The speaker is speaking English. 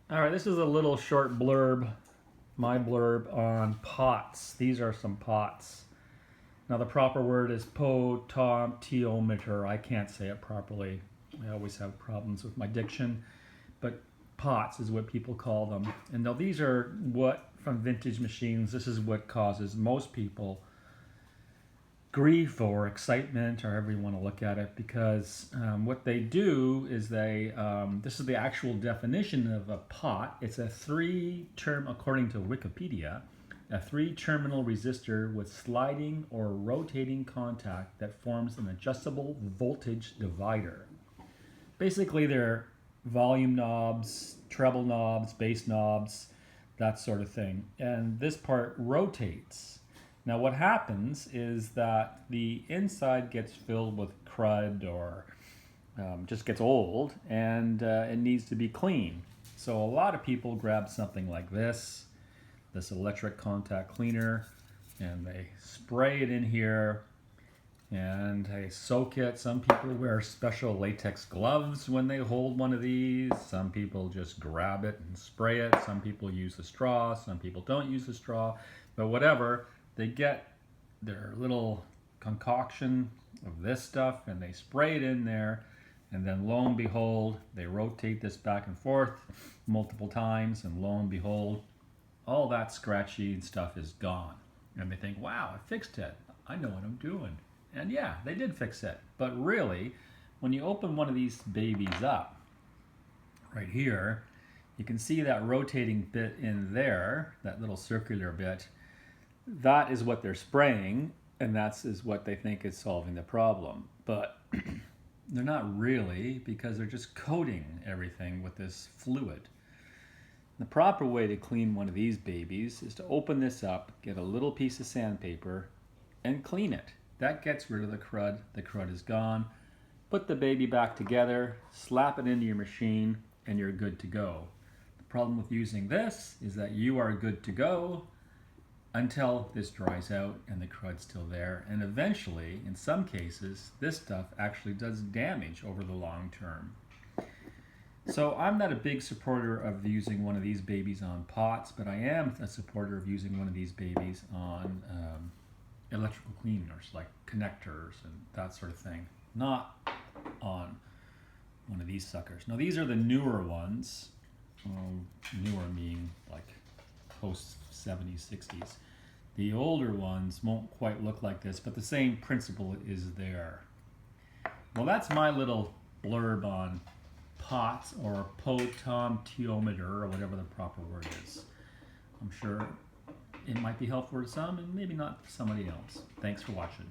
All right, this is a little short blurb, my blurb on pots. These are some pots. Now the proper word is potentiometer. I can't say it properly. I always have problems with my diction, but pots is what people call them. And now these are what, from vintage machines, this is what causes most people grief or excitement, or however you want to look at it, because what they do is this is the actual definition of a pot. It's a according to Wikipedia, a 3-terminal resistor with sliding or rotating contact that forms an adjustable voltage divider. Basically, they're volume knobs, treble knobs, bass knobs, that sort of thing. And this part rotates. Now what happens is that the inside gets filled with crud or just gets old, and it needs to be clean. So a lot of people grab something like this electric contact cleaner, and they spray it in here and they soak it. Some people wear special latex gloves when they hold one of these. Some people just grab it and spray it. Some people use a straw. Some people don't use a straw. But whatever, they get their little concoction of this stuff and they spray it in there, and then lo and behold, they rotate this back and forth multiple times, and lo and behold, all that scratchy stuff is gone. And they think, wow, I fixed it. I know what I'm doing. And yeah, they did fix it. But really, when you open one of these babies up, right here, you can see that rotating bit in there, that little circular bit. That is what they're spraying, and that is what they think is solving the problem. But they're not really, because they're just coating everything with this fluid. The proper way to clean one of these babies is to open this up, get a little piece of sandpaper, and clean it. That gets rid of the crud. The crud is gone. Put the baby back together, slap it into your machine, and you're good to go. The problem with using this is that you are good to go until this dries out and the crud's still there. And eventually, in some cases, this stuff actually does damage over the long term. So I'm not a big supporter of using one of these babies on pots, but I am a supporter of using one of these babies on electrical cleaners like connectors and that sort of thing, not on one of these suckers. Now these are the newer ones, newer meaning like post 70s, 60s. The older ones won't quite look like this, but the same principle is there. Well, that's my little blurb on pots, or potentiometer, or whatever the proper word is. I'm sure it might be helpful to some and maybe not to somebody else. Thanks for watching.